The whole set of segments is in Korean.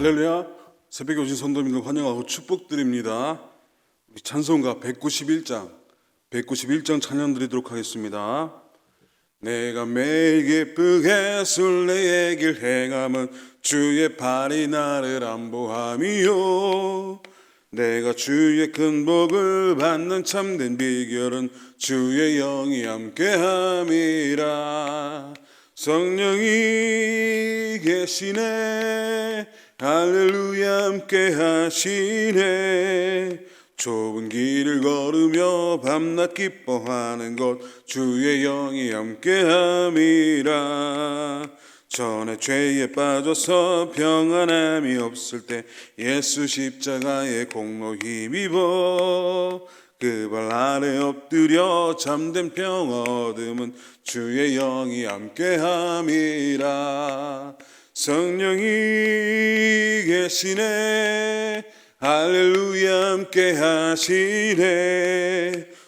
할렐루야. 새벽에 오신 성도님들 환영하고 축복드립니다. 우리 찬송가 191장 찬양 드리도록 하겠습니다. 내가 매일 기쁘게 술래 길 행함은 주의 팔이 나를 안보함이요, 내가 주의 큰 복을 받는 참된 비결은 주의 영이 함께함이라. 성령이 계시네, 할렐루야 함께 하시네. 좁은 길을 걸으며 밤낮 기뻐하는 것 주의 영이 함께 함이라. 전에 죄에 빠져서 평안함이 없을 때 예수 십자가의 공로 힘입어 그 발 아래 엎드려 잠든 평화 얻음은 주의 영이 함께 함이라. 성령이 계시네, 할렐루야 함께 하시네.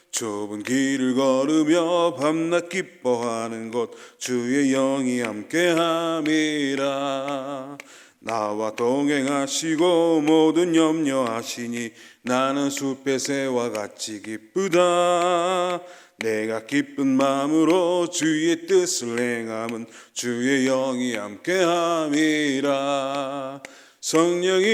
좁은 길을 걸으며 밤낮 기뻐하는 것 주의 영이 함께 함이라. 나와 동행하시고 모든 염려하시니 나는 숲의 새와 같이 기쁘다. 내가 기쁜 마음으로 주의 뜻을 행함은 주의 영이 함께함이라. 성령이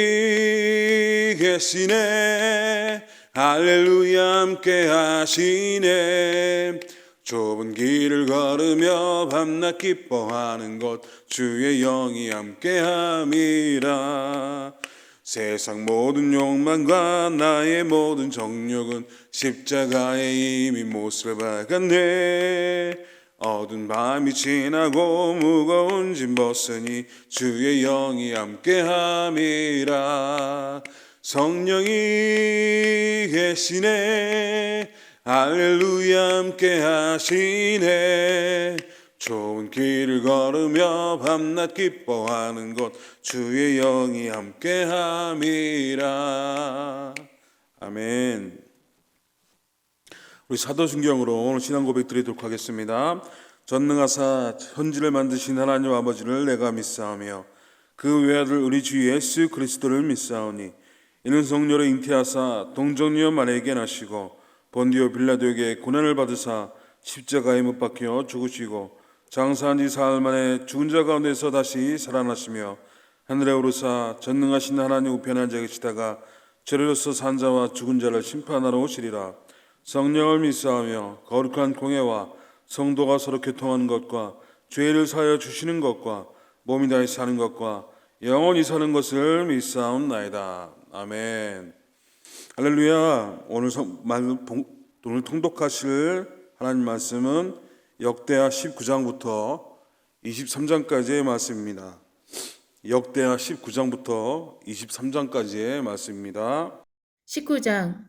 계시네, 할렐루야 함께 하시네. 좁은 길을 걸으며 밤낮 기뻐하는 것 주의 영이 함께함이라. 세상 모든 욕망과 나의 모든 정욕은 십자가에 이미 못을 박았네. 어두운 밤이 지나고 무거운 짐 벗으니 주의 영이 함께함이라. 성령이 계시네, 할렐루야 함께 하시네. 좋은 길을 걸으며 밤낮 기뻐하는 것 주의 영이 함께함이라. 아멘. 우리 사도신경으로 오늘 신앙 고백 드리도록 하겠습니다. 전능하사 천지를 만드신 하나님 아버지를 내가 믿사오며 그 외아들 우리 주 예수 그리스도를 믿사오니 이는 성령으로 잉태하사 동정녀 마리아에게 나시고 본디오 빌라도에게 고난을 받으사 십자가에 못 박혀 죽으시고 장사한 지 사흘 만에 죽은 자 가운데서 다시 살아나시며 하늘에 오르사 전능하신 하나님 우편에 앉아 계시다가 저리로서 산 자와 죽은 자를 심판하러 오시리라. 성령을 믿사오며 거룩한 공예와 성도가 서로 교통하는 것과 죄를 사하여 주시는 것과 몸이 다시 사는 것과 영원히 사는 것을 믿사옵나이다. 아멘. 할렐루야. 오늘 통독하실 하나님 말씀은 역대하 19장부터 23장까지의 말씀입니다. 역대하 19장부터 23장까지의 말씀입니다. 19장.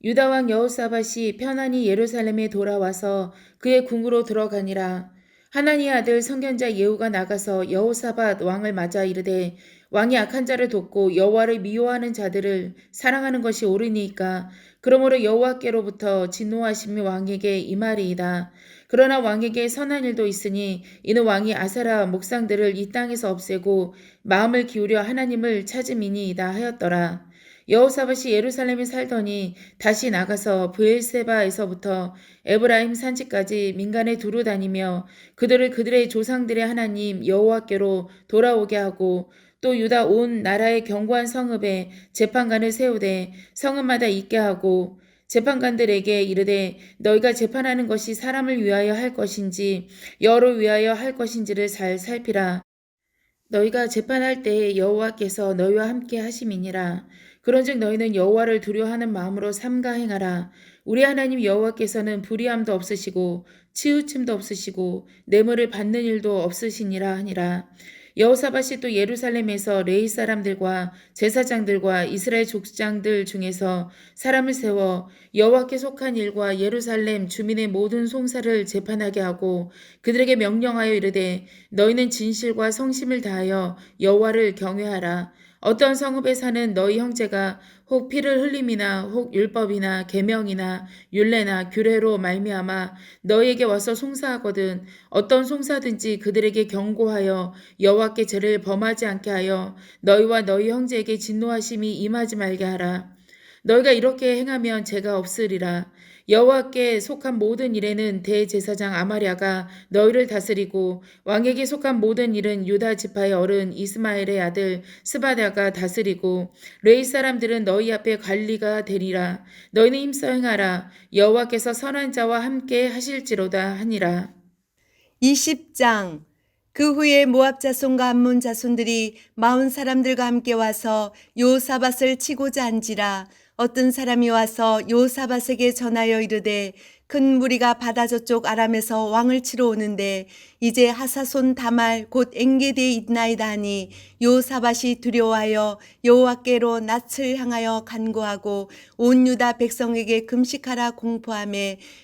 유다 왕 여호사밧이 편안히 예루살렘에 돌아와서 그의 궁으로 들어가니라. 하나니의 아들 선견자 예후가 나가서 여호사밧 왕을 맞아 이르되, 왕이 악한 자를 돕고 여호와를 미워하는 자들을 사랑하는 것이 옳으니까 그러므로 여호와께로부터 진노하심이 왕에게 임하리이다. 그러나 왕에게 선한 일도 있으니 이는 왕이 아세라 목상들을 이 땅에서 없애고 마음을 기울여 하나님을 찾음이니이다 하였더라. 여호사밧이 예루살렘에 살더니 다시 나가서 브엘세바에서부터 에브라임 산지까지 민간에 두루 다니며 그들을 그들의 조상들의 하나님 여호와께로 돌아오게 하고 또 유다 온 나라의 견고한 성읍에 재판관을 세우되 성읍마다 있게 하고 재판관들에게 이르되 너희가 재판하는 것이 사람을 위하여 할 것인지 여를 위하여 할 것인지를 잘 살피라. 너희가 재판할 때에 여호와께서 너희와 함께 하심이니라. 그런즉 너희는 여호와를 두려워하는 마음으로 삼가 행하라. 우리 하나님 여호와께서는 불의함도 없으시고 치우침도 없으시고 뇌물을 받는 일도 없으시니라 하니라. 여호사밧이 또 예루살렘에서 레위 사람들과 제사장들과 이스라엘 족장들 중에서 사람을 세워 여호와께 속한 일과 예루살렘 주민의 모든 송사를 재판하게 하고 그들에게 명령하여 이르되 너희는 진실과 성심을 다하여 여호와를 경외하라. 어떤 성읍에 사는 너희 형제가 혹 피를 흘림이나 혹 율법이나 계명이나 율례나 규례로 말미암아 너희에게 와서 송사하거든 어떤 송사든지 그들에게 경고하여 여호와께 죄를 범하지 않게 하여 너희와 너희 형제에게 진노하심이 임하지 말게 하라. 너희가 이렇게 행하면 죄가 없으리라. 여호와께 속한 모든 일에는 대제사장 아마랴가 너희를 다스리고 왕에게 속한 모든 일은 유다 지파의 어른 이스마엘의 아들 스바다가 다스리고 레위 사람들은 너희 앞에 관리가 되리라. 너희는 힘써 행하라. 여호와께서 선한 자와 함께 하실지로다 하니라. 20장. 그 후에 모압 자손과 암몬 자손들이 마온 사람들과 함께 와서 요사밧을 치고자 한지라. 어떤 사람이 와서 요사밧에게 전하여 이르되 큰 무리가 바다 저쪽 아람에서 왕을 치러 오는데 이제 하사손 다말 곧 엔게디에 있나이다 하니 요사밧이 두려워하여 여호와께로 낯을 향하여 간구하고 온 유다 백성에게 금식하라 공포하며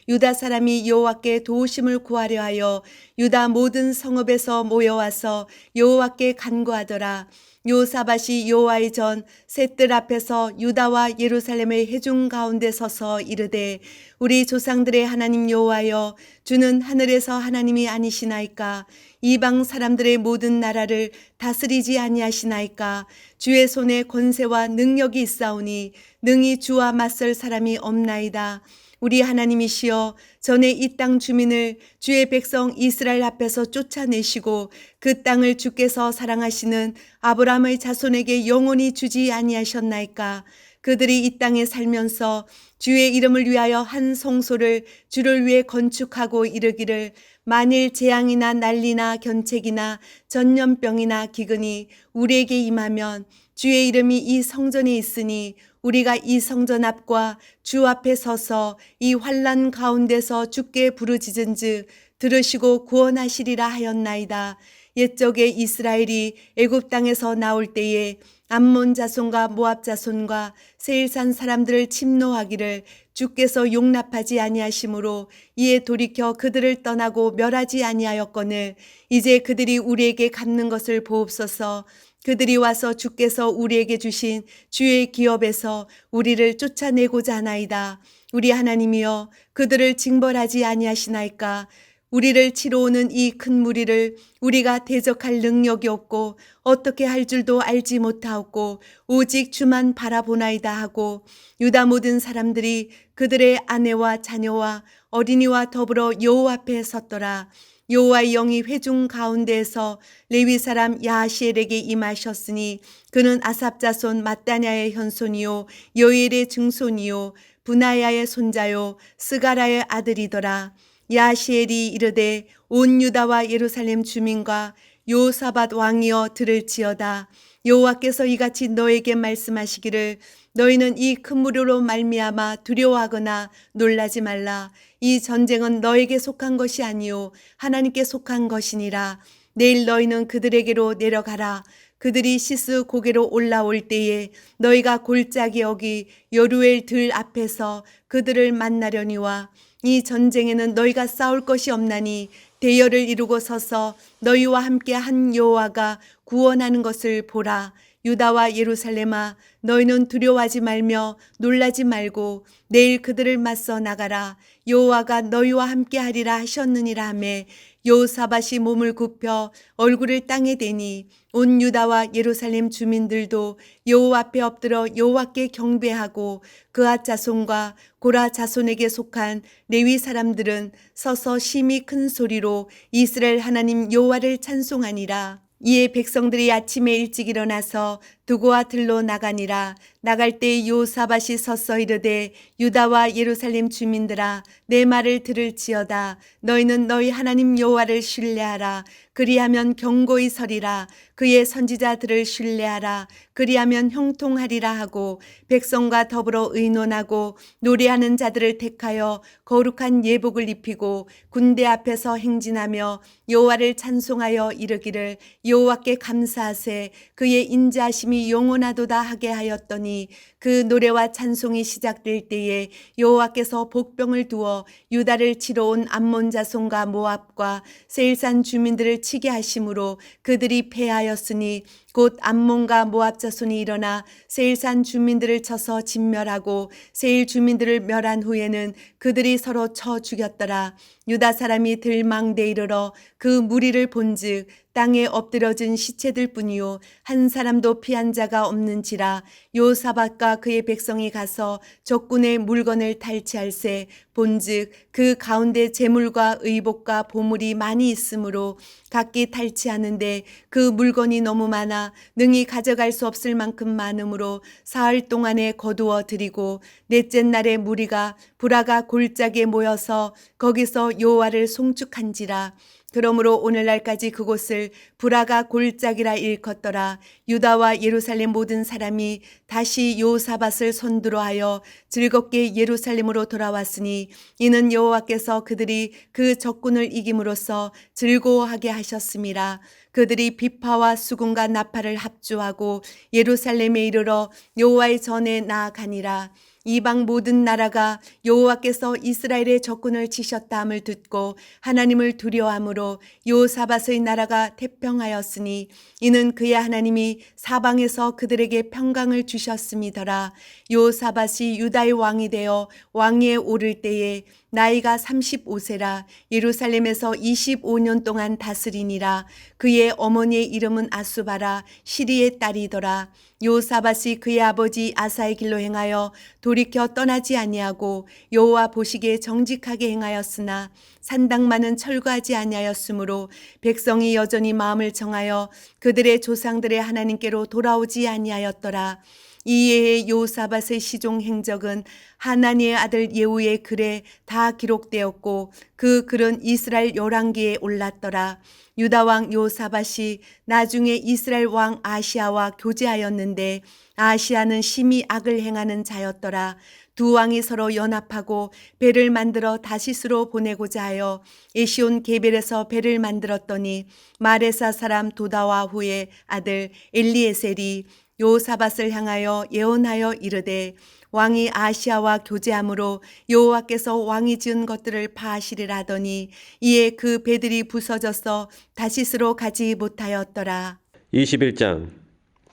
유다 사람이 여호와께 도우심을 구하려 하여 유다 모든 성읍에서 모여와서 여호와께 간구하더라. 요사밧이 여호와의 전 셋들 앞에서 유다와 예루살렘의 회중 가운데 서서 이르되 우리 조상들의 하나님 여호와여 주는 하늘에서 하나님이 아니시나이까 이방 사람들의 모든 나라를 다스리지 아니하시나이까 주의 손에 권세와 능력이 있사오니 능히 주와 맞설 사람이 없나이다. 우리 하나님이시여 전에 이 땅 주민을 주의 백성 이스라엘 앞에서 쫓아내시고 그 땅을 주께서 사랑하시는 아브라함의 자손에게 영원히 주지 아니하셨나이까. 그들이 이 땅에 살면서 주의 이름을 위하여 한 성소를 주를 위해 건축하고 이르기를 만일 재앙이나 난리나 견책이나 전염병이나 기근이 우리에게 임하면 주의 이름이 이 성전에 있으니 우리가 이 성전 앞과 주 앞에 서서 이 환난 가운데서 주께 부르짖은즉 들으시고 구원하시리라 하였나이다. 옛적에 이스라엘이 애굽 땅에서 나올 때에 암몬 자손과 모압 자손과 세일산 사람들을 침노하기를 주께서 용납하지 아니하심으로 이에 돌이켜 그들을 떠나고 멸하지 아니하였거늘 이제 그들이 우리에게 갚는 것을 보옵소서. 그들이 와서 주께서 우리에게 주신 주의 기업에서 우리를 쫓아내고자 하나이다. 우리 하나님이여 그들을 징벌하지 아니하시나이까. 우리를 치러 오는 이 큰 무리를 우리가 대적할 능력이 없고 어떻게 할 줄도 알지 못하옵고 오직 주만 바라보나이다 하고 유다 모든 사람들이 그들의 아내와 자녀와 어린이와 더불어 여호와 앞에 섰더라. 여호와의 영이 회중 가운데에서 레위 사람 야하시엘에게 임하셨으니 그는 아삽 자손 mat다냐의 현손이요 여엘의 증손이요 분하야의 손자요 스가라의 아들이더라. 야하시엘이 이르되 온 유다와 예루살렘 주민과 요사밧 왕이여 들을지어다. 여호와께서 이같이 너에게 말씀하시기를 너희는 이 큰 무리로 말미암아 두려워하거나 놀라지 말라. 이 전쟁은 너에게 속한 것이 아니요 하나님께 속한 것이니라. 내일 너희는 그들에게로 내려가라. 그들이 시스 고개로 올라올 때에 너희가 골짜기 여기 여루엘 들 앞에서 그들을 만나려니와 이 전쟁에는 너희가 싸울 것이 없나니 대열을 이루고 서서 너희와 함께 한 여호와가 구원하는 것을 보라. 유다와 예루살렘아 너희는 두려워하지 말며 놀라지 말고 내일 그들을 맞서 나가라. 여호와가 너희와 함께 하리라 하셨느니라 하매 여호사밧이 몸을 굽혀 얼굴을 땅에 대니 온 유다와 예루살렘 주민들도 여호와 앞에 엎드려 여호와께 경배하고 그앗 자손과 고라 자손에게 속한 레위 사람들은 서서 심히 큰 소리로 이스라엘 하나님 여호와를 찬송하니라. 이에 백성들이 아침에 일찍 일어나서 두고와 들로 나가니라. 나갈 때 여호사밧이 서서 이르되 유다와 예루살렘 주민들아 내 말을 들을지어다. 너희는 너희 하나님 여호와를 신뢰하라. 그리하면 견고히 서리라. 그의 선지자들을 신뢰하라. 그리하면 형통하리라 하고 백성과 더불어 의논하고 노래하는 자들을 택하여 거룩한 예복을 입히고 군대 앞에서 행진하며 여호와를 찬송하여 이르기를 여호와께 감사하세. 그의 인자하심이 영원하도다 하게 하였더니 그 노래와 찬송이 시작될 때에 여호와께서 복병을 두어 유다를 치러 온 암몬 자손과 모압과 세일산 주민들을 치게 하심으로 그들이 패하였으니 곧 암몬과 모압 자손이 일어나 세일산 주민들을 쳐서 진멸하고 세일 주민들을 멸한 후에는 그들이 서로 쳐 죽였더라. 유다 사람이 들망대 이르러 그 무리를 본즉 땅에 엎드려진 시체들 뿐이요 한 사람도 피한 자가 없는지라. 요사밧과 그의 백성이 가서 적군의 물건을 탈취할세 본즉 그 가운데 재물과 의복과 보물이 많이 있으므로 각기 탈취하는데 그 물건이 너무 많아 능히 가져갈 수 없을 만큼 많으므로 사흘 동안에 거두어 드리고 넷째 날에 무리가 부라가 골짜기에 모여서 거기서 여호와를 송축한지라. 그러므로 오늘날까지 그곳을 부라가 골짜기라 일컫더라. 유다와 예루살렘 모든 사람이 다시 여호사밧을 손들어 하여 즐겁게 예루살렘으로 돌아왔으니 이는 여호와께서 그들이 그 적군을 이김으로써 즐거워하게 하셨음이라. 그들이 비파와 수금과 나팔을 합주하고 예루살렘에 이르러 여호와의 전에 나아가니라. 이방 모든 나라가 여호와께서 이스라엘의 적군을 치셨다함을 듣고 하나님을 두려워함으로 여호사밧의 나라가 태평하였으니 이는 그의 하나님이 사방에서 그들에게 평강을 주셨음이더라. 여호사밧이 유다의 왕이 되어 왕위에 오를 때에 나이가 35세라. 예루살렘에서 25년 동안 다스리니라. 그의 어머니의 이름은 아수바라 시리의 딸이더라. 여호사밧이 그의 아버지 아사의 길로 행하여 돌이켜 떠나지 아니하고 여호와 보시기에 정직하게 행하였으나 산당만은 철거하지 아니하였으므로 백성이 여전히 마음을 정하여 그들의 조상들의 하나님께로 돌아오지 아니하였더라. 이에 여호사밧의 시종 행적은 하나니의 아들 예후의 글에 다 기록되었고 그 글은 이스라엘 열왕기에 올랐더라. 유다 왕 여호사밧이 나중에 이스라엘 왕 아시아와 교제하였는데 아시아는 심히 악을 행하는 자였더라. 두 왕이 서로 연합하고 배를 만들어 다시스로 보내고자 하여 에시온 게벨에서 배를 만들었더니 마레사 사람 도다와 후의 아들 엘리에셀이 여호사밧을 향하여 예언하여 이르되 왕이 아시아와 교제함으로 여호와께서 왕이 지은 것들을 파하시리라 하더니 이에 그 배들이 부서져서 다시스로 가지 못하였더라. 21장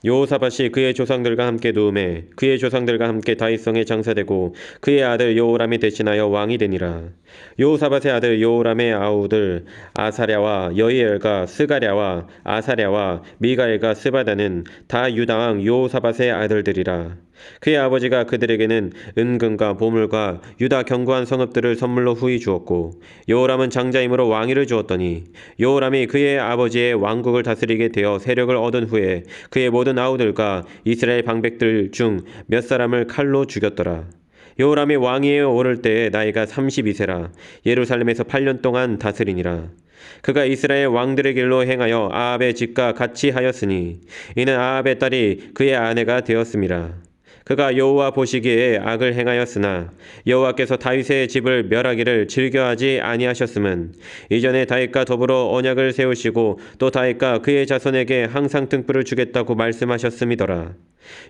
여호사밧이 그의 조상들과 함께 누움에 그의 조상들과 함께 다윗성에 장사되고 그의 아들 여호람이 대신하여 왕이 되니라. 여호사밧의 아들 여호람의 아우들 아사랴와 여이엘과 스가랴와 아사랴와 미가엘과 스바다는 다 유다왕 여호사밧의 아들들이라. 그의 아버지가 그들에게는 은금과 보물과 유다 견고한 성읍들을 선물로 후히 주었고 여호람은 장자이므로 왕위를 주었더니 여호람이 그의 아버지의 왕국을 다스리게 되어 세력을 얻은 후에 그의 모든 아우들과 이스라엘 방백들 중 몇 사람을 칼로 죽였더라. 여호람이 왕위에 오를 때에 나이가 32세라. 예루살렘에서 8년 동안 다스리니라. 그가 이스라엘 왕들의 길로 행하여 아합의 집과 같이 하였으니 이는 아합의 딸이 그의 아내가 되었음이라. 그가 여호와 보시기에 악을 행하였으나 여호와께서 다윗의 집을 멸하기를 즐겨하지 아니하셨음은 이전에 다윗과 더불어 언약을 세우시고 또 다윗과 그의 자손에게 항상 등불을 주겠다고 말씀하셨음이더라.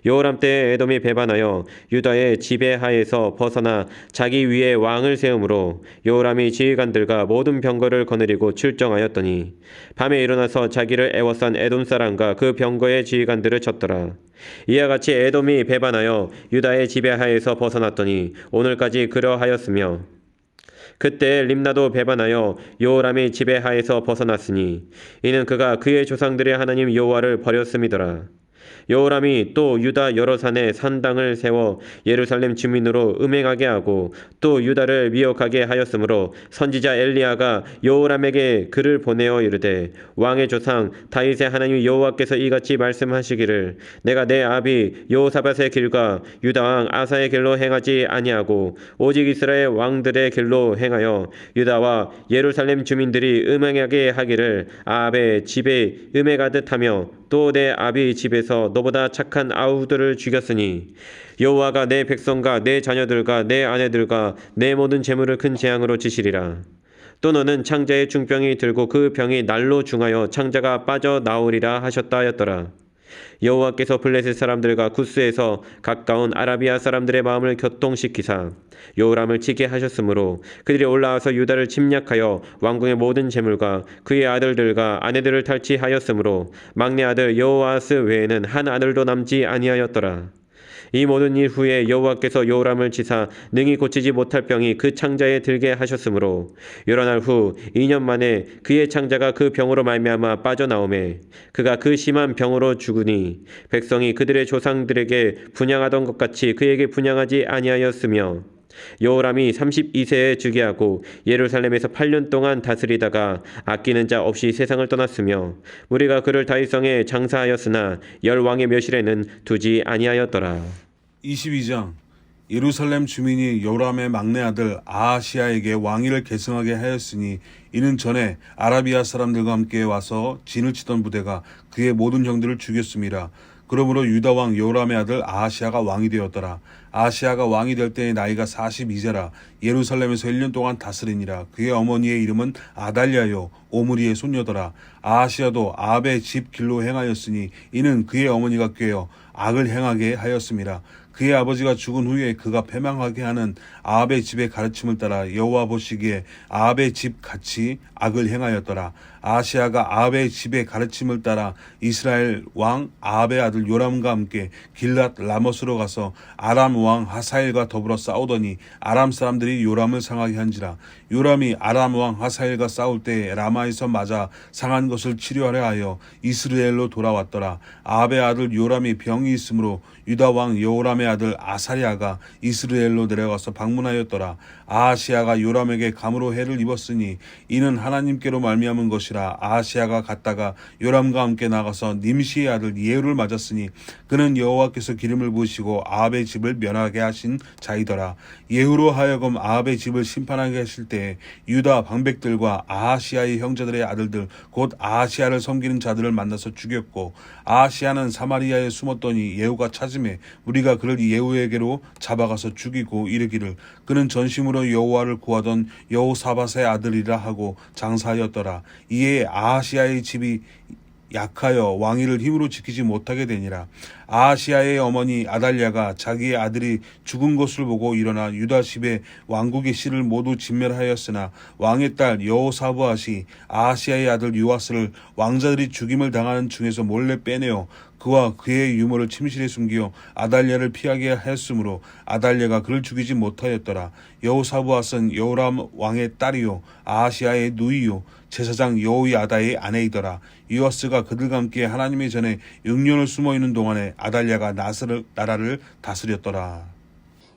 여호람 때에 에돔이 배반하여 유다의 지배하에서 벗어나 자기 위에 왕을 세우므로 여호람이 지휘관들과 모든 병거를 거느리고 출정하였더니 밤에 일어나서 자기를 애워싼 에돔 사람과 그 병거의 지휘관들을 쳤더라. 이와 같이 에돔이 배반하여 유다의 지배하에서 벗어났더니 오늘까지 그러하였으며 그때 림나도 배반하여 여호람의 지배하에서 벗어났으니 이는 그가 그의 조상들의 하나님 여호와를 버렸음이더라. 여호람이 또 유다 여러 산에 산당을 세워 예루살렘 주민으로 음행하게 하고 또 유다를 미혹하게 하였으므로 선지자 엘리야가 여호람에게 글을 보내어 이르되 왕의 조상 다윗의 하나님 여호와께서 이같이 말씀하시기를 내가 내 아비 여호사밧의 길과 유다 왕 아사의 길로 행하지 아니하고 오직 이스라엘 왕들의 길로 행하여 유다와 예루살렘 주민들이 음행하게 하기를 아합의 집에 음행하듯 하며 또 내 아비 집에서 너보다 착한 아우들을 죽였으니 여호와가 내 백성과 내 자녀들과 내 아내들과 내 모든 재물을 큰 재앙으로 지시리라. 또 너는 창자의 중병이 들고 그 병이 날로 중하여 창자가 빠져나오리라 하셨다 하였더라. 여호와께서 블레셋 사람들과 구스에서 가까운 아라비아 사람들의 마음을 교통시키사 요람을 치게 하셨으므로 그들이 올라와서 유다를 침략하여 왕궁의 모든 재물과 그의 아들들과 아내들을 탈취하였으므로 막내 아들 여호아스 외에는 한 아들도 남지 아니하였더라. 이 모든 일 후에 여호와께서 요람을 치사 능히 고치지 못할 병이 그 창자에 들게 하셨으므로 여러 날 후 2년 만에 그의 창자가 그 병으로 말미암아 빠져나오매 그가 그 심한 병으로 죽으니 백성이 그들의 조상들에게 분향하던 것 같이 그에게 분향하지 아니하였으며 여호람이 32세에 즉위하고 예루살렘에서 8년 동안 다스리다가 아끼는 자 없이 세상을 떠났으며 무리가 그를 다윗성에 장사하였으나 열 왕의 묘실에는 두지 아니하였더라. 22장 예루살렘 주민이 요람의 막내 아들 아하시아에게 왕위를 계승하게 하였으니 이는 전에 아라비아 사람들과 함께 와서 진을 치던 부대가 그의 모든 형들을 죽였습니다. 그러므로 유다 왕 요람의 아들 아하시아가 왕이 되었더라. 아하시아가 왕이 될 때의 나이가 42세라 예루살렘에서 1년 동안 다스리니라. 그의 어머니의 이름은 아달랴요 오므리의 손녀더라. 아하시아도 아합의 집 길로 행하였으니 이는 그의 어머니가 꾀어 악을 행하게 하였음이라. 그의 아버지가 죽은 후에 그가 패망하게 하는 아합의 집의 가르침을 따라 여호와 보시기에 아합의 집 같이 악을 행하였더라. 아하시아가 아합의 집의 가르침을 따라 이스라엘 왕 아합의 아들 요람과 함께 길랏 라못으로 가서 아람 왕 하사엘과 더불어 싸우더니 아람 사람들이 요람을 상하게 한지라. 요람이 아람 왕 하사엘과 싸울 때 라마에서 맞아 상한 것을 치료하려 하여 이스라엘로 돌아왔더라. 아합의 아들 요람이 병이 있으므로 유다 왕 여호람의 아들 아사랴가 이스라엘로 내려가서 방문하였더라. 아하시아가 요람에게 감으로 해를 입었으니 이는 하나님께로 말미암은 것이라. 아하시아가 갔다가 요람과 함께 나가서 님시의 아들 예후를 맞았으니 그는 여호와께서 기름을 부으시고 아합의 집을 멸하게 하신 자이더라. 예후로 하여금 아합의 집을 심판하게 하실 때에 유다 방백들과 아하시아의 형제들의 아들들 곧 아하시아를 섬기는 자들을 만나서 죽였고 아하시아는 사마리아에 숨었더니 예후가 찾음에 우리가 그를 예후에게로 잡아가서 죽이고 이르기를 그는 전심으로 여호와를 구하던 여호사밧의 아들이라 하고 장사하였더라. 이에 아하시아의 집이 약하여 왕위를 힘으로 지키지 못하게 되니라. 아하시아의 어머니 아달랴가 자기의 아들이 죽은 것을 보고 일어나 유다 집의 왕국의 씨를 모두 진멸하였으나 왕의 딸 여호사밧이 아하시아의 아들 요아스를 왕자들이 죽임을 당하는 중에서 몰래 빼내어 그와 그의 유모를 침실에 숨기어 아달랴를 피하게 하였으므로 아달랴가 그를 죽이지 못하였더라. 여호사밧은 여호람 왕의 딸이요 아하시아의 누이요 제사장 여호야다의 아내이더라. 요아스가 그들과 함께 하나님의 전에 6년을 숨어있는 동안에 아달랴가 나라를 다스렸더라.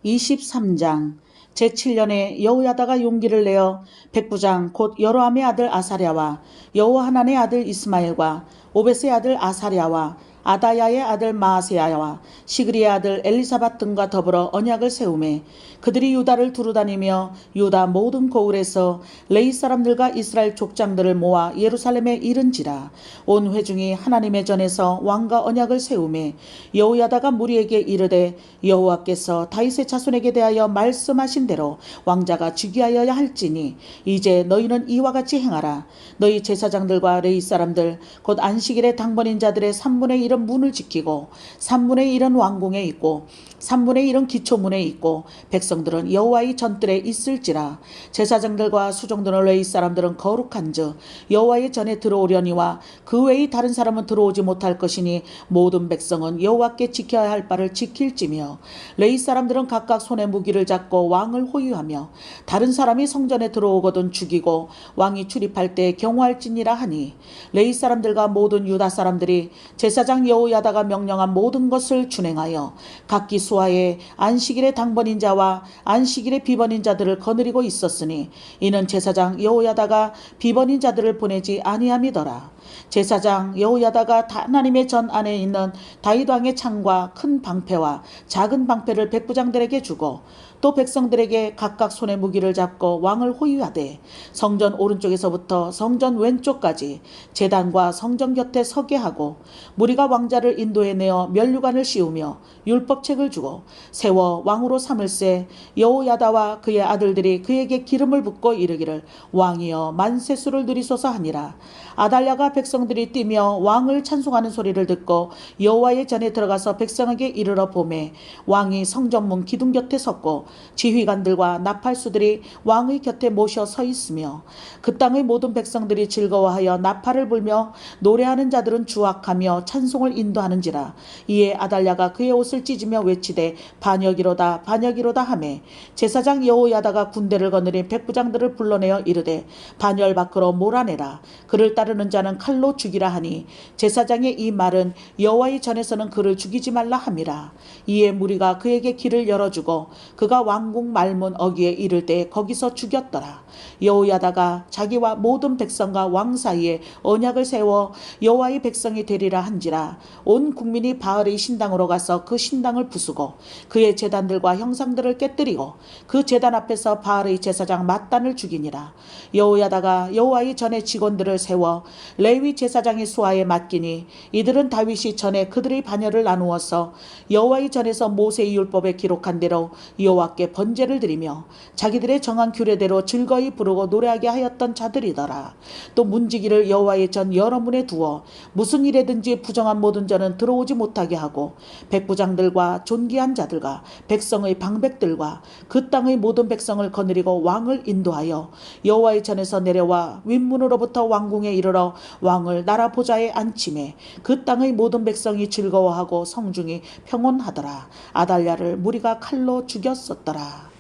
23장 제7년에 여호야다가 용기를 내어 백부장 곧 여로함의 아들 아사랴와 여호하난의 아들 이스마엘과 오벳의 아들 아사랴와 아다야의 아들 마아세야와 시그리의 아들 엘리사밧 등과 더불어 언약을 세우매 그들이 유다를 두루다니며 유다 모든 고을에서 레위 사람들과 이스라엘 족장들을 모아 예루살렘에 이른지라. 온 회중이 하나님의 전에서 왕과 언약을 세우매 여호야다가 무리에게 이르되 여호와께서 다윗의 자손에게 대하여 말씀하신 대로 왕자가 즉위하여야 할지니 이제 너희는 이와 같이 행하라. 너희 제사장들과 레위 사람들 곧 안식일의 당번인 자들의 3분의 1은 문을 지키고 3분의 1은 왕궁에 있고 3분의 1은 기초문에 있고 백성들은 여호와의 전뜰에 있을지라. 제사장들과 수종들은 레위 사람들은 거룩한즉 여호와의 전에 들어오려니와 그 외의 다른 사람은 들어오지 못할 것이니 모든 백성은 여호와께 지켜야 할 바를 지킬지며 레위 사람들은 각각 손에 무기를 잡고 왕을 호위하며 다른 사람이 성전에 들어오거든 죽이고 왕이 출입할 때 경호할지니라 하니 레위 사람들과 모든 유다 사람들이 제사장 여호야다가 명령한 모든 것을 준행하여 각기 수하에 안식일의 당번인 자와 안식일의 비번인 자들을 거느리고 있었으니 이는 제사장 여호야다가 비번인 자들을 보내지 아니함이더라. 제사장 여호야다가 하나님의 전 안에 있는 다윗 왕의 창과 큰 방패와 작은 방패를 백부장들에게 주고 또 백성들에게 각각 손에 무기를 잡고 왕을 호위하되 성전 오른쪽에서부터 성전 왼쪽까지 제단과 성전 곁에 서게 하고 무리가 왕자를 인도해내어 면류관을 씌우며 율법책을 주고 세워 왕으로 삼을세 여호야다와 그의 아들들이 그에게 기름을 붓고 이르기를 왕이여 만세수를 누리소서 하니라. 아달랴가 유다 백성들이 뛰며 왕을 찬송하는 소리를 듣고 여호와의 전에 들어가서 백성에게 이르러 보매 왕이 성전문 기둥 곁에 섰고 지휘관들과 나팔수들이 왕의 곁에 모셔 서 있으며 그 땅의 모든 백성들이 즐거워하여 나팔을 불며 노래하는 자들은 주악하며 찬송을 인도하는지라. 이에 아달랴가 그의 옷을 찢으며 외치되 반역이로다 반역이로다 하매 제사장 여호야다가 군대를 거느린 백부장들을 불러내어 이르되 반열 밖으로 몰아내라. 그를 따르는 자는 칼로 죽이라 하니 제사장의 이 말은 여호와의 전에서는 그를 죽이지 말라 함이라. 이에 무리가 그에게 길을 열어주고 그가 왕궁 말문 어귀에 이를 때 거기서 죽였더라. 여호야다가 자기와 모든 백성과 왕 사이에 언약을 세워 여호와의 백성이 되리라 한지라. 온 국민이 바알의 신당으로 가서 그 신당을 부수고 그의 제단들과 형상들을 깨뜨리고 그 제단 앞에서 바알의 제사장 맏단을 죽이니라. 여호야다가 여호와의 전에 직원들을 세워 레위 제사장의 수하에 맡기니 이들은 다윗이 전에 그들의 반열을 나누어서 여호와의 전에서 모세의 율법에 기록한 대로 여호와께 번제를 드리며 자기들의 정한 규례대로 즐거이 부르고 노래하게 하였던 자들이더라. 또 문지기를 여호와의 전 여러 문에 두어 무슨 일에든지 부정한 모든 자는 들어오지 못하게 하고 백부장들과 존귀한 자들과 백성의 방백들과 그 땅의 모든 백성을 거느리고 왕을 인도하여 여호와의 전에서 내려와 윗문으로부터 왕궁에 이르러 왕을 나라 보좌에 앉히매 그 땅의 모든 백성이 즐거워하고 성중이 평온하더라. 아달랴를 무리가 칼로 죽였었더라.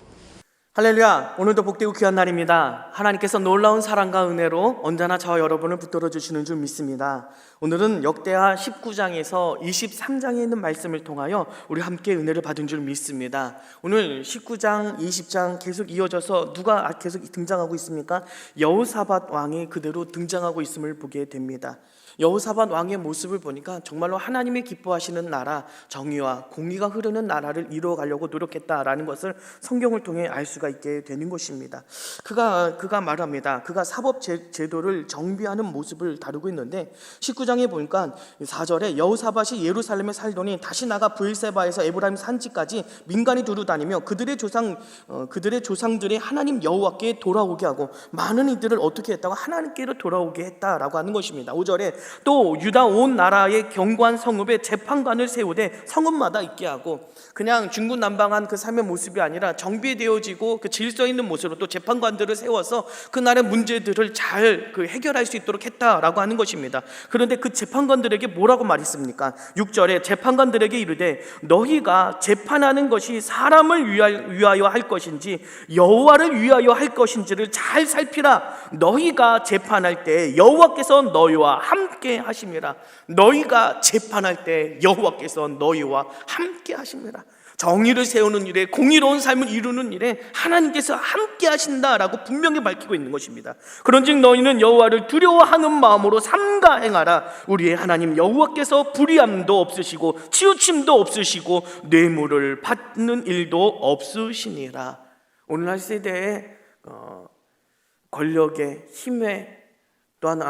할렐루야. 오늘도 복되고 귀한 날입니다. 하나님께서 놀라운 사랑과 은혜로 언제나 저와 여러분을 붙들어 주시는 줄 믿습니다. 오늘은 역대하 19장에서 23장에 있는 말씀을 통하여 우리 함께 은혜를 받은 줄 믿습니다. 오늘 19장, 20장 계속 이어져서 누가 계속 등장하고 있습니까? 여호사밧 왕이 그대로 등장하고 있음을 보게 됩니다. 여호사밧 왕의 모습을 보니까 정말로 하나님이 기뻐하시는 나라, 정의와 공의가 흐르는 나라를 이루어가려고 노력했다라는 것을 성경을 통해 알 수가 있게 되는 것입니다. 그가 말합니다. 그가 사법 제도를 정비하는 모습을 다루고 있는데 19장에 보니까 4절에 여호사밧이 예루살렘에 살더니 다시 나가 브엘세바에서 에브라임 산지까지 민간이 두루 다니며 그들의 조상들이 하나님 여호와께 돌아오게 하고 많은 이들을 어떻게 했다고 하나님께로 돌아오게 했다라고 하는 것입니다. 5절에 또 유다 온 나라의 견고한 성읍에 재판관을 세우되 성읍마다 있게 하고 그냥 중구난방한 그 삶의 모습이 아니라 정비되어지고 그 질서 있는 모습으로 또 재판관들을 세워서 그 나라의 문제들을 잘 해결할 수 있도록 했다라고 하는 것입니다. 그런데 그 재판관들에게 뭐라고 말했습니까? 6절에 재판관들에게 이르되 너희가 재판하는 것이 사람을 위하여 할 것인지 여호와를 위하여 할 것인지를 잘 살피라. 너희가 재판할 때 여호와께서 너희와 함께 하심이라. 너희가 재판할 때 여호와께서 너희와 함께 하심이라. 정의를 세우는 일에, 공의로운 삶을 이루는 일에 하나님께서 함께 하신다라고 분명히 밝히고 있는 것입니다. 그런즉 너희는 여호와를 두려워하는 마음으로 삼가 행하라. 우리의 하나님 여호와께서 불의함도 없으시고 치우침도 없으시고 뇌물을 받는 일도 없으시니라. 오늘날 세대에 권력에, 힘에, 또한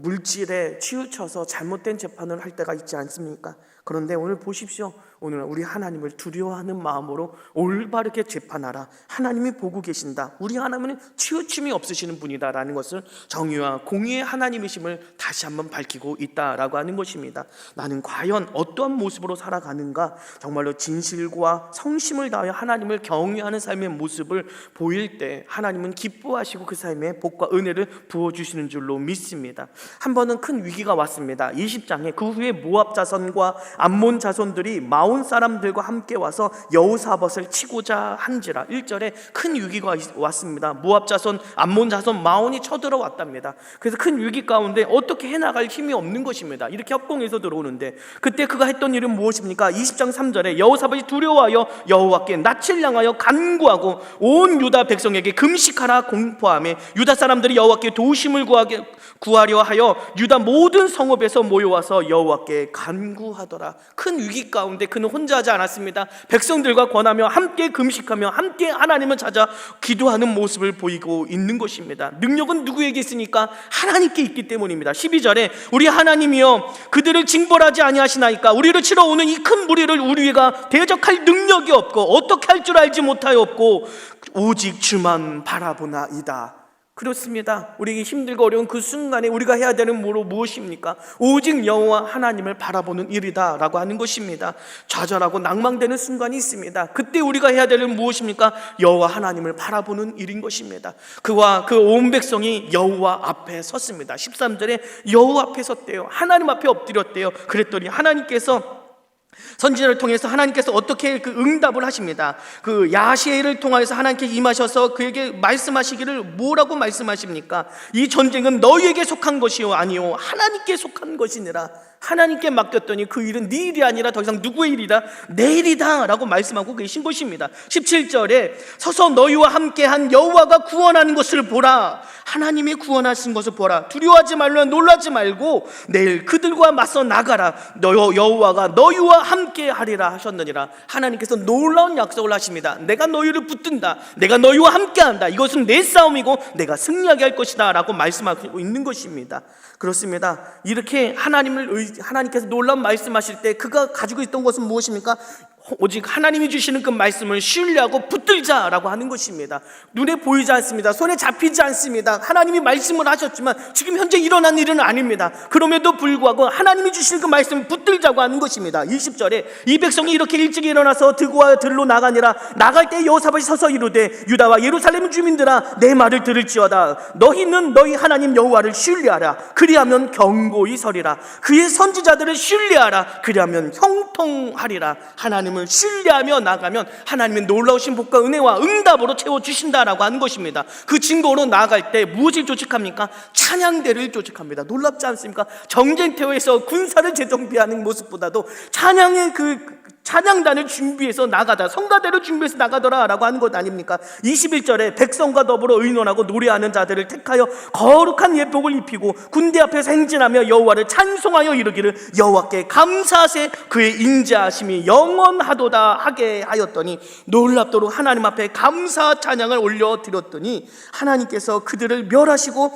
물질에 치우쳐서 잘못된 재판을 할 때가 있지 않습니까? 그런데 오늘 보십시오. 오늘 우리 하나님을 두려워하는 마음으로 올바르게 재판하라. 하나님이 보고 계신다. 우리 하나님은 치우침이 없으시는 분이다라는 것을 정의와 공의의 하나님이심을 다시 한번 밝히고 있다라고 하는 것입니다. 나는 과연 어떠한 모습으로 살아가는가? 정말로 진실과 성심을 다하여 하나님을 경외하는 삶의 모습을 보일 때 하나님은 기뻐하시고 그 삶에 복과 은혜를 부어주시는 줄로 믿습니다. 한 번은 큰 위기가 왔습니다. 20장에 그 후에 모압 자손과 암몬 자손들이 마온 사람들과 함께 와서 여호사밧을 치고자 한지라. 1절에 큰 위기가 왔습니다. 모압 자손, 암몬 자손, 마온이 쳐들어왔답니다. 그래서 큰 위기 가운데 어떻게 해나갈 힘이 없는 것입니다. 이렇게 협공해서 들어오는데 그때 그가 했던 일은 무엇입니까? 20장 3절에 여호사밧이 두려워하여 여호와께 낯을 향하여 간구하고 온 유다 백성에게 금식하라 공포하며 유다 사람들이 여호와께 도우심을 구하려 하여 유다 모든 성읍에서 모여와서 여호와께 간구하더라. 큰 위기 가운데 그는 혼자 하지 않았습니다. 백성들과 권하며 함께 금식하며 함께 하나님을 찾아 기도하는 모습을 보이고 있는 것입니다. 능력은 누구에게 있으니까? 하나님께 있기 때문입니다. 12절에 우리 하나님이여 그들을 징벌하지 아니하시나이까? 우리를 치러 오는 이 큰 무리를 우리가 대적할 능력이 없고 어떻게 할 줄 알지 못하였고 오직 주만 바라보나이다. 그렇습니다. 우리에게 힘들고 어려운 그 순간에 우리가 해야 되는 무엇입니까? 오직 여호와 하나님을 바라보는 일이다라고 하는 것입니다. 좌절하고 낭망되는 순간이 있습니다. 그때 우리가 해야 되는 무엇입니까? 여호와 하나님을 바라보는 일인 것입니다. 그와 그 온 백성이 여호와 앞에 섰습니다. 13절에 여호와 앞에 섰대요. 하나님 앞에 엎드렸대요. 그랬더니 하나님께서 선지자를 통해서 하나님께서 어떻게 그 응답을 하십니다. 그 야시엘을 통해서 하나님께 임하셔서 그에게 말씀하시기를 뭐라고 말씀하십니까? 이 전쟁은 너희에게 속한 것이요 아니요 하나님께 속한 것이니라. 하나님께 맡겼더니 그 일은 네 일이 아니라 더 이상 누구의 일이다? 내 일이다 라고 말씀하고 계신 것입니다. 17절에 서서 너희와 함께한 여호와가 구원하는 것을 보라. 하나님이 구원하신 것을 보라. 두려워하지 말라. 놀라지 말고 내일 그들과 맞서 나가라. 여호와가 너희와 함께하리라 하셨느니라. 하나님께서 놀라운 약속을 하십니다. 내가 너희를 붙든다. 내가 너희와 함께한다. 이것은 내 싸움이고 내가 승리하게 할 것이다 라고 말씀하고 있는 것입니다. 그렇습니다. 이렇게 하나님께서 놀라운 말씀하실 때 그가 가지고 있던 것은 무엇입니까? 오직 하나님이 주시는 그 말씀을 신뢰하고 붙들자라고 하는 것입니다. 눈에 보이지 않습니다. 손에 잡히지 않습니다. 하나님이 말씀을 하셨지만 지금 현재 일어난 일은 아닙니다. 그럼에도 불구하고 하나님이 주시는 그 말씀을 붙들자고 하는 것입니다. 20절에 이 백성이 이렇게 일찍 일어나서 들과 들로 나가니라. 나갈 때 여호사밧이 서서 이르되 유다와 예루살렘 주민들아 내 말을 들을지어다. 너희는 너희 하나님 여호와를 신뢰하라. 그리하면 견고히 서리라. 그의 선지자들을 신뢰하라. 그리하면 형통하리라. 하나님을 신뢰하며 나가면 하나님의 놀라우신 복과 은혜와 응답으로 채워주신다라고 하는 것입니다. 그 증거로 나아갈 때 무엇을 조직합니까? 찬양대를 조직합니다. 놀랍지 않습니까? 정쟁터에서 군사를 재정비하는 모습보다도 찬양의 찬양단을 준비해서 나가다, 성가대를 준비해서 나가더라라고 하는 것 아닙니까? 21절에 백성과 더불어 의논하고 노래하는 자들을 택하여 거룩한 예복을 입히고 군대 앞에서 행진하며 여호와를 찬송하여 이르기를 여호와께 감사하세 그의 인자하심이 영원하도다 하게 하였더니 놀랍도록 하나님 앞에 감사 찬양을 올려드렸더니 하나님께서 그들을 멸하시고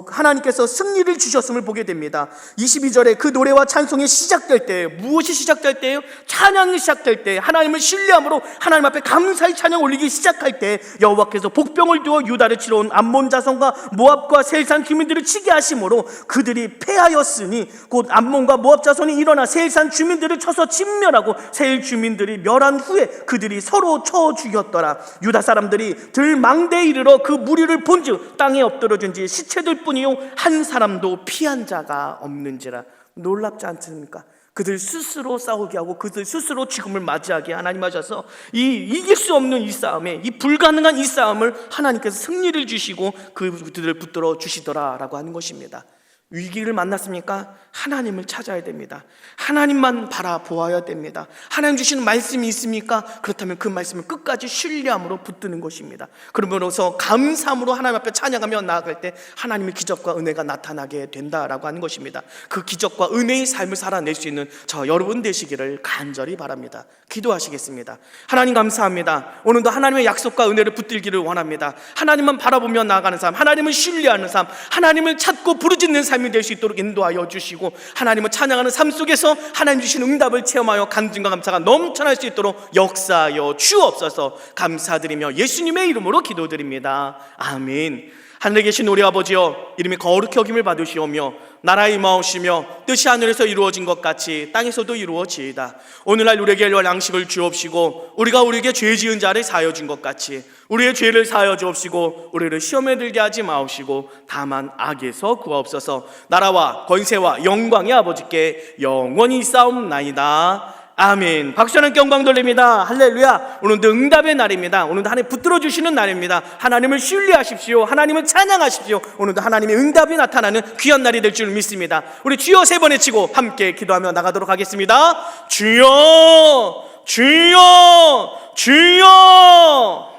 하나님께서 승리를 주셨음을 보게 됩니다. 22절에 그 노래와 찬송이 시작될 때 무엇이 시작될 때예요? 찬양이 시작될 때 하나님을 신뢰함으로 하나님 앞에 감사의 찬양 올리기 시작할 때 여호와께서 복병을 두어 유다를 치러 온 암몬 자손과 모압과 세일산 주민들을 치게 하심으로 그들이 패하였으니 곧 암몬과 모압 자손이 일어나 세일산 주민들을 쳐서 진멸하고 세일 주민들이 멸한 후에 그들이 서로 쳐 죽였더라. 유다 사람들이 들망대에 이르러 그 무리를 본즉 땅에 엎드러진 지 시체들 뿐이요 한 사람도 피한 자가 없는지라. 놀랍지 않습니까? 그들 스스로 싸우게 하고 그들 스스로 죽음을 맞이하게 하나님 하셔서 이길 수 없는 이 싸움에, 이 불가능한 이 싸움을 하나님께서 승리를 주시고 그들을 붙들어 주시더라라고 하는 것입니다. 위기를 만났습니까? 하나님을 찾아야 됩니다. 하나님만 바라보아야 됩니다. 하나님 주시는 말씀이 있습니까? 그렇다면 그 말씀을 끝까지 신뢰함으로 붙드는 것입니다. 그러면서 감사함으로 하나님 앞에 찬양하며 나아갈 때 하나님의 기적과 은혜가 나타나게 된다라고 하는 것입니다. 그 기적과 은혜의 삶을 살아낼 수 있는 저 여러분 되시기를 간절히 바랍니다. 기도하시겠습니다. 하나님 감사합니다. 오늘도 하나님의 약속과 은혜를 붙들기를 원합니다. 하나님만 바라보며 나아가는 삶, 하나님을 신뢰하는 삶, 하나님을 찾고 부르짖는 삶이 될 수 있도록 인도하여 주시고 하나님을 찬양하는 삶 속에서 하나님 주신 응답을 체험하여 간증과 감사가 넘쳐날 수 있도록 역사하여 주옵소서. 감사드리며 예수님의 이름으로 기도드립니다. 아멘. 하늘에 계신 우리 아버지여, 이름이 거룩히 여김을 받으시오며 나라의 임하오시며 뜻이 하늘에서 이루어진 것 같이 땅에서도 이루어지이다. 오늘날 우리에게 일용할 양식을 주옵시고 우리가 우리에게 죄 지은 자를 사하여 준 것 같이 우리의 죄를 사하여 주옵시고 우리를 시험에 들게 하지 마옵시고 다만 악에서 구하옵소서. 나라와 권세와 영광의 아버지께 영원히 있사옵나이다. 아멘. 박수 하나님께 영광 돌립니다. 할렐루야. 오늘도 응답의 날입니다. 오늘도 하나님 붙들어 주시는 날입니다. 하나님을 신뢰하십시오. 하나님을 찬양하십시오. 오늘도 하나님의 응답이 나타나는 귀한 날이 될 줄 믿습니다. 우리 주여 세 번 외치고 함께 기도하며 나가도록 하겠습니다. 주여, 주여, 주여.